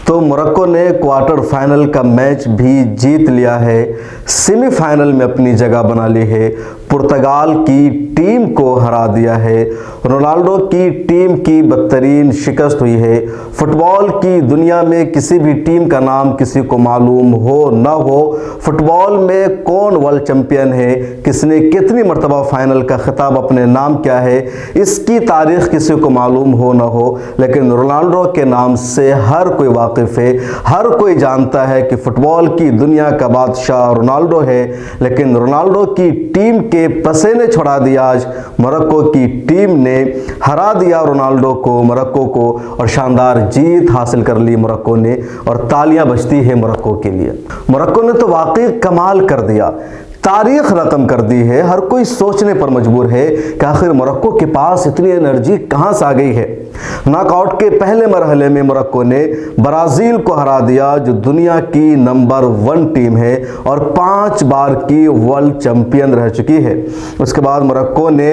तो मोरक्को ने quarter final का मैच भी जीत लिया है, सेमीफाइनल में अपनी जगह बना ली है, पुर्तगाल की टीम को हरा दिया है। रोनाल्डो की टीम की बदतरीन शिकस्त हुई है। फुटबॉल की दुनिया में किसी भी टीम का नाम किसी को मालूम हो न हो, फुटबॉल में कौन वर्ल्ड चैंपियन है, किसने कितनी मरतबा फाइनल का खिताब अपने नाम किया है, इसकी तारीख किसी को मालूम हो न हो, लेकिन रोनाल्डो के नाम से हर कोई वाकिफ़ है, हर कोई जानता है कि फुटबॉल की दुनिया का बादशाह रोनाल्डो है। लेकिन रोनाल्डो की टीम के पसीने छुड़ा दिया आज मोरक्को की टीम ने, हरा दिया रोनाल्डो को, मोरक्को को, और शानदार जीत हासिल कर ली मोरक्को ने, और तालियां बजती है मोरक्को के लिए। मोरक्को ने तो वाकई कमाल कर दिया, तारीख रकम कर दी है। हर कोई सोचने पर मजबूर है कि आखिर मोरक्को के पास इतनी एनर्जी कहां से आ गई है। नॉकआउट के पहले मरहले में मोरक्को ने ब्राज़ील को हरा दिया, जो दुनिया की नंबर 1 टीम है और 5 बार की वर्ल्ड चैंपियन रह चुकी है। उसके बाद मोरक्को ने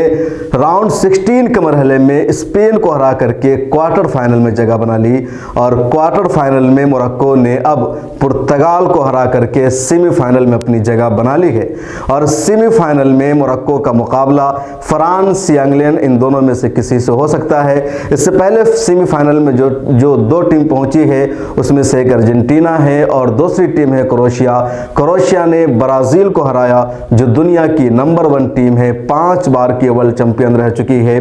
राउंड 16 के मरहले में स्पेन को हरा करके क्वार्टर फाइनल में जगह बना ली, और क्वार्टर फाइनल में मोरक्को ने अब पुर्तगाल को हरा करके सेमीफाइनल में अपनी जगह बना ली है। और सेमीफाइनल में मोरक्को का मुकाबला फ्रांस या इंग्लैंड, इन दोनों में से किसी से हो सकता है। इससे पहले सेमीफाइनल में जो 2 टीम पहुंची है, उसमें से एक अर्जेंटीना है और दूसरी टीम है क्रोएशिया। क्रोएशिया ने ब्राज़ील को हराया, जो दुनिया की नंबर 1 टीम है, 5 बार की वर्ल्ड चैंपियन रह चुकी है।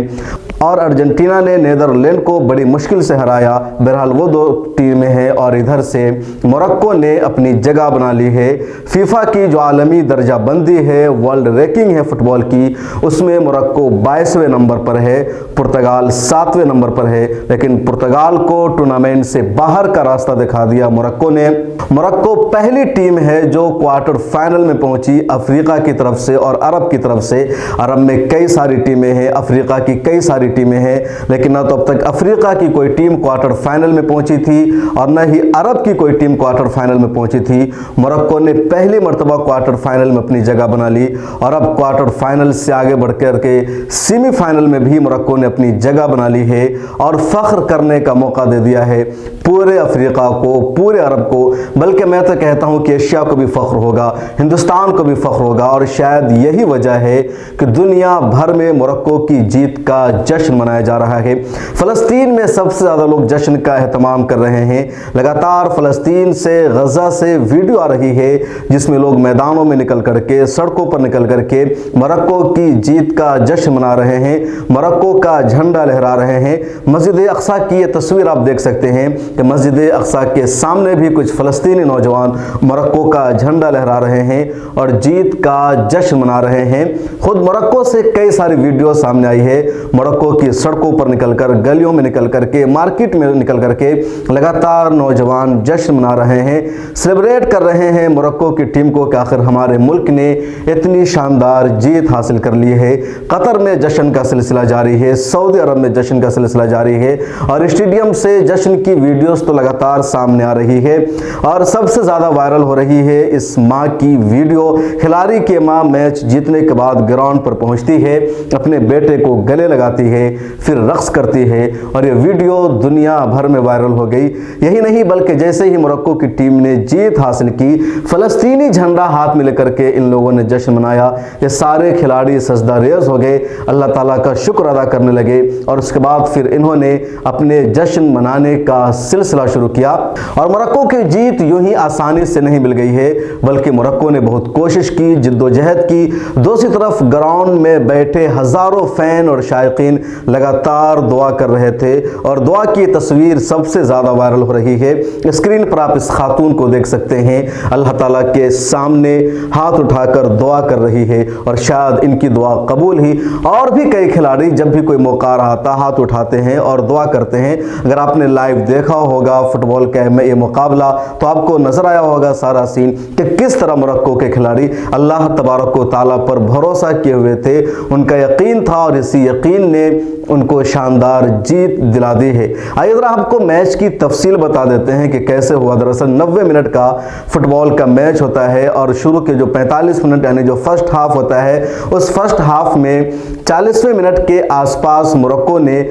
और अर्जेंटीना ने नीदरलैंड को बड़ी मुश्किल से हराया। बहरहाल वो 2 टीमें हैं। और इधर से मोरक्को ने अपनी जगह बना ली है। फीफा की जो आलमी दर्जा बंदी है, वर्ल्ड रैंकिंग है फुटबॉल की, उसमें मोरक्को 22वें नंबर पर है, पुर्तगाल 7वें नंबर पर है। लेकिन पुर्तगाल को टूर्नामेंट से बाहर का रास्ता दिखा दिया मोरक्को ने। मोरक्को पहली टीम है जो क्वार्टर फाइनल में पहुंची अफ्रीका की तरफ से और अरब की तरफ से। अरब में कई सारी टीमें हैं, अफ्रीका की कई सारी टीमें हैं, लेकिन ना तो अब तक अफ्रीका की कोई टीम क्वार्टर फाइनल में पहुंची थी और न ही अरब की कोई टीम क्वार्टर फाइनल में पहुंची थी। मोरक्को ने पहली मरतबा क्वार्टर फाइनल में अपनी जगह बना ली, और अब क्वार्टर फाइनल से आगे बढ़ कर के सेमीफाइनल में भी मोरक्को ने अपनी जगह बना ली है और फख्र करने का मौका दे दिया है पूरे अफ्रीका को, पूरे अरब को। बल्कि मैं तो कहता हूं कि एशिया को भी फख्र होगा, हिंदुस्तान को भी फख्र होगा। और शायद यही वजह है कि दुनिया भर में मोरक्को की जीत का जश्न मनाया जा रहा है। फ़लस्तीन में सबसे ज़्यादा लोग जश्न का एहतमाम कर रहे हैं। लगातार फ़लस्तीन से, गज़ा से वीडियो आ रही है जिसमें लोग मैदानों में निकल करके, सड़कों पर निकल करके मोरक्को की जीत का जश्न मना रहे हैं, मोरक्को का झंडा लहरा रहे हैं। मस्जिद अक्सा की ये तस्वीर आप देख सकते हैं कि मस्जिद अक्सा के सामने भी कुछ फ़लस्तीनी नौजवान मोरक्को का झंडा लहरा रहे हैं और जीत का जश्न मना रहे हैं। खुद मोरक्को से कई सारी वीडियो सामने आई है, मोरक्को की सड़कों पर निकलकर, गलियों में निकल करके, मार्केट में निकल करके लगातार नौजवान जश्न मना रहे हैं, सेलिब्रेट कर रहे हैं मोरक्को की टीम को कि आखिर हमारे मुल्क ने इतनी शानदार जीत हासिल कर ली है। कतर में जश्न का सिलसिला जारी है, सऊदी अरब में जश्न का सिलसिला जारी है, और स्टेडियम से जश्न की वीडियोस तो लगातार सामने आ रही है। और सबसे ज़्यादा वायरल हो रही है इस माँ की वीडियो। खिलाड़ी की माँ मैच जीतने के बाद ग्राउंड पर पहुंचती है, अपने बेटे को गले लगाती है, फिर रक्स करती है, और ये वीडियो दुनिया भर में वायरल हो गई। यही नहीं बल्कि जैसे ही मोरक्को की टीम ने जीत हासिल की, फ़लस्तीनी झंडा हाथ में लेकर के इन लोगों ने जश्न मनाया। ये सारे खिलाड़ी सजदा रेज़ हो गए, अल्लाह ताला का शुक्र अदा करने लगे, और उसके बाद फिर इन्होंने अपने जश्न मनाने का सिलसिला शुरू किया। और मोरक्को की जीत यूं ही आसानी से नहीं मिल गई है, बल्कि मोरक्को ने बहुत कोशिश की, जिद्दोजहद की। दूसरी तरफ ग्राउंड में बैठे हज़ारों फ़ैन और शायकीन लगातार दुआ कर रहे थे, और दुआ की तस्वीर सबसे ज़्यादा वायरल हो रही है। स्क्रीन पर आप इस खातून को देख सकते हैं, अल्लाह ताला के सामने हाथ उठाकर दुआ कर रही है, और शायद इनकी दुआ कबूल ही। और भी कई खिलाड़ी जब भी कोई मौका आता हाथ उठाते हैं और दुआ करते हैं। अगर आपने लाइव देखा होगा फुटबॉल का ये मुकाबला, तो आपको नजर आया होगा सारा सीन कि किस तरह मोरक्को के खिलाड़ी अल्लाह तबारक व तआला पर भरोसा किए हुए थे, उनका यकीन था, और इसी यकीन ने उनको शानदार जीत दिला दी है। आइए जरा आपको मैच की तफसील बता देते हैं कि कैसे हुआ। दरअसल 90 मिनट का फुटबॉल का मैच होता है, और शुरू के जो 45 मिनट यानी जो फर्स्ट हाफ होता है, उस फर्स्ट हाफ में 40वें मिनट के आसपास मोरक्को ने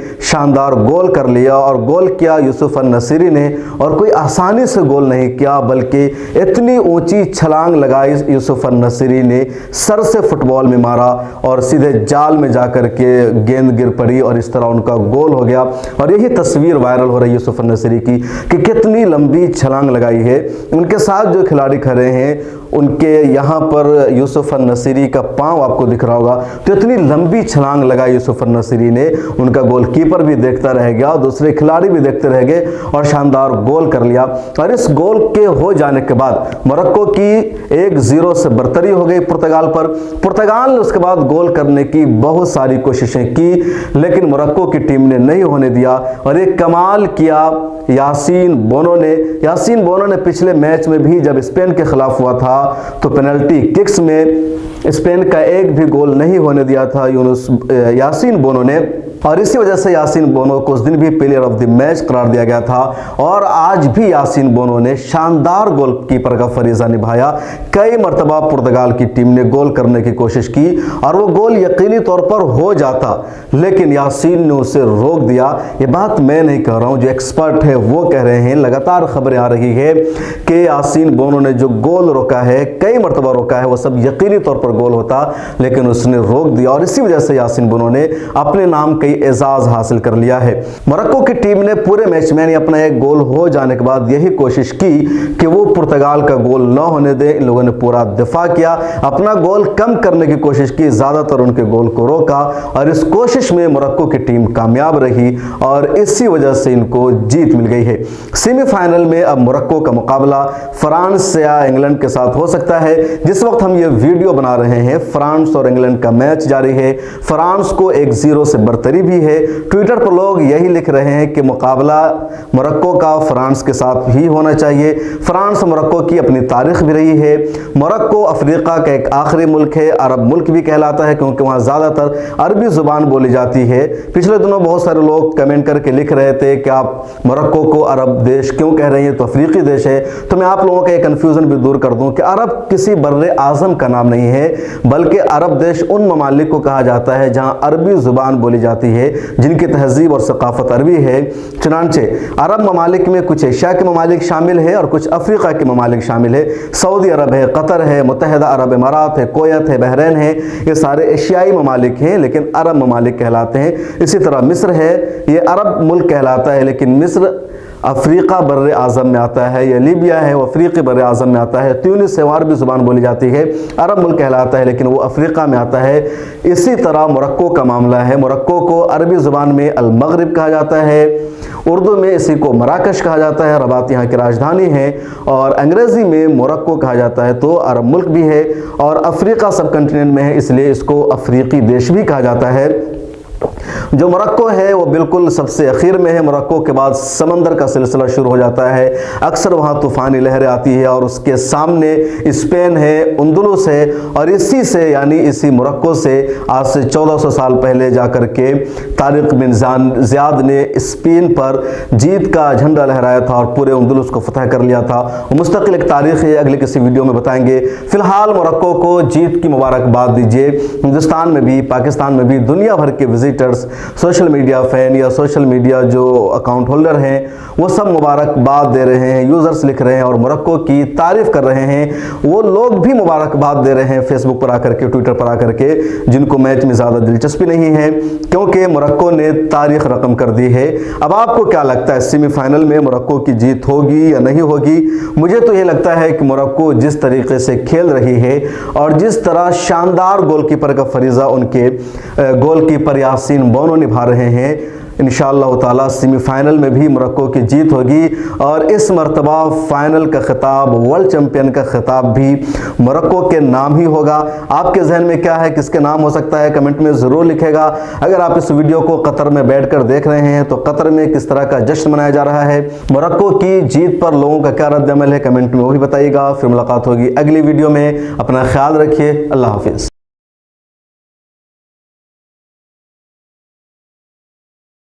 शानदार गोल कर लिया और गोल किया यूसुफ अन-नसीरी ने, और कोई आसानी से गोल नहीं किया बल्कि इतनी ऊंची छलांग लगाई यूसुफ अन-नसीरी ने, सर से फुटबॉल में मारा और सीधे जाल में जाकर के गेंद गिर पड़ी और इस तरह उनका गोल हो गया। और यही तस्वीर वायरल हो रही है यूसुफ अन-नसीरी की कि कितनी लंबी छलांग लगाई है। उनके साथ जो खिलाड़ी खड़े हैं उनके यहाँ पर यूसुफ अन-नसीरी का पांव आपको दिख रहा होगा, तो इतनी लंबी छलांग लगाई यूसुफ अन-नसीरी ने, उनका गोलकीपर भी देखता रह गया, दूसरे खिलाड़ी भी देखते रह गए और शानदार गोल कर लिया। और इस गोल के हो जाने के बाद मोरक्को की 1-0 से बढ़तरी हो गई पुर्तगाल पर। पुर्तगाल ने उसके बाद गोल करने की बहुत सारी कोशिशें की लेकिन मोरक्को की टीम ने नहीं होने दिया और एक कमाल किया यासीन बोनो ने। यासीन बोनो ने पिछले मैच में भी जब स्पेन के खिलाफ हुआ था तो पेनल्टी किक्स में स्पेन का एक भी गोल नहीं होने दिया था यासीन बोनो ने, और इसी वजह से यासीन बोनो को उस दिन भी प्लेयर ऑफ द मैच करार दिया गया था। और आज भी यासीन बोनो ने शानदार गोलकीपर का फरीजा निभाया। कई मरतबा पुर्तगाल की टीम ने गोल करने की कोशिश की और वो गोल यकीनी तौर पर हो जाता, लेकिन यासीन ने उसे रोक दिया। ये बात मैं नहीं कह रहा हूँ, जो एक्सपर्ट है वो कह रहे हैं। लगातार खबरें आ रही है कि यासीन बोनो ने जो गोल रोका है, कई मरतबा रोका है, वो सब यकीनी तौर पर गोल होता, लेकिन उसने रोक दिया और इसी वजह से यासीन बोनो ने अपने नाम कई एजाज हासिल कर लिया है। मोरक्को की टीम ने पूरे मैच में अपना एक गोल हो जाने के बाद यही कोशिश की कि वो पुर्तगाल का गोल न होने दे। इन लोगों ने पूरा दिफा किया, अपना गोल कम करने की कोशिश की, ज्यादातर उनके गोल को रोका और इस कोशिश में मोरक्को की टीम कामयाब रही और इसी वजह से इनको जीत मिल गई है। सेमीफाइनल में अब मोरक्को का मुकाबला फ्रांस या इंग्लैंड के साथ हो सकता है। जिस वक्त हम ये वीडियो बना रहे हैं फ्रांस और इंग्लैंड का मैच जारी है। फ्रांस को 1-0 से बढ़तरी भी है। ट्विटर पर लोग यही लिख रहे हैं कि मुकाबला मोरक्को का फ्रांस के साथ ही होना चाहिए। फ्रांस मोरक्को की अपनी तारीख भी रही है। मोरक्को अफ्रीका का एक आखिरी मुल्क है, अरब मुल्क भी कहलाता है क्योंकि वहाँ ज़्यादातर अरबी ज़ुबान बोली जाती है। पिछले दिनों बहुत सारे लोग कमेंट करके लिख रहे थे कि आप मोरक्को को अरब देश क्यों कह रहे हैं, तो अफ्रीकी देश है। तो मैं आप लोगों का एक कन्फ्यूज़न भी दूर कर दूँ कि अरब किसी बर्रे आज़म का नाम नहीं है, बल्कि अरब देश उन ममालिक को कहा जाता है जहाँ अरबी ज़ुबान बोली जाती है, जिनकी तहजीब और सकाफत अरबी है। चुनांचे अरब ममालिक में कुछ एशिया के ममालिक शामिल है और कुछ अफ्रीका के ममालिक शामिल है। सऊदी अरब है, कतर है, मुत्तहिदा अरब इमारात है, कोयत है, बहरीन है, ये सारे एशियाई ममालिक हैं लेकिन अरब ममालिक कहलाते हैं। इसी तरह मिस्र है, ये अरब मुल्क कहलाता है लेकिन मिस्र अफ्रीका बर्रे आज़म में आता है। या लीबिया है, वो अफ्रीकी बर्रे आज़म में आता है। ट्यूनिस से अरबी ज़ुबान बोली जाती है, अरब मुल्क कहलाता है लेकिन वो अफ्रीका में आता है। इसी तरह मोरक्को का मामला है। मोरक्को को अरबी ज़ुबान में अल मगरिब कहा जाता है, उर्दू में इसी को मराकश कहा जाता है, रबात यहाँ की राजधानी है, और अंग्रेज़ी में मोरक्को कहा जाता है। तो अरब मुल्क भी है और अफ्रीका सब कंटिनेंट में है, इसलिए इसको अफ्रीकी देश भी कहा जाता है। जो मोरक्को है वो बिल्कुल सबसे आखिर में है। मोरक्को के बाद समंदर का सिलसिला शुरू हो जाता है। अक्सर वहाँ तूफ़ानी लहरें आती है और उसके सामने स्पेन है, अंदलुस है, और इसी से यानी इसी मोरक्को से आज से 1400 साल पहले जाकर के तारिक बिन ज़ियाद ने स्पेन पर जीत का झंडा लहराया था और पूरे अंदलुस को फतह कर लिया था। मुस्तकिल एक तारीख़ है, अगले किसी वीडियो में बताएंगे। फ़िलहाल मोरक्को को जीत की मुबारकबाद दीजिए। हिंदुस्तान में भी, पाकिस्तान में भी, दुनिया भर के विजिटर्स, सोशल मीडिया फ़ैन या सोशल मीडिया जो अकाउंट होल्डर हैं वो सब मुबारकबाद दे रहे हैं, यूज़र्स लिख रहे हैं और मोरक्को की तारीफ़ कर रहे हैं। वो लोग भी मुबारकबाद दे रहे हैं फेसबुक पर आकर के, ट्विटर पर आकर के, जिनको मैच में ज़्यादा दिलचस्पी नहीं है क्योंकि मोरक्को ने तारीख़ रकम कर दी है। अब आपको क्या लगता है सेमीफाइनल में मोरक्को की जीत होगी या नहीं होगी? मुझे तो ये लगता है कि मोरक्को जिस तरीके से खेल रही है और जिस तरह शानदार गोलकीपर का फरीज़ा उनके गोलकीपर यासीन बोनो निभा रहे हैं, इंशाअल्लाह ताला सेमीफाइनल में भी मोरक्को की जीत होगी और इस मरतबा फाइनल का खिताब, वर्ल्ड चैम्पियन का खिताब भी मोरक्को के नाम ही होगा। आपके जहन में क्या है, किसके नाम हो सकता है, कमेंट में ज़रूर लिखेगा। अगर आप इस वीडियो को कतर में बैठकर देख रहे हैं तो कतर में किस तरह का जश्न मनाया जा रहा है, मोरक्को की जीत पर लोगों का क्या रद्द अमल है, कमेंट में वो भी बताइएगा। फिर मुलाकात होगी अगली वीडियो में। अपना ख्याल रखिए। अल्लाह हाफिज़।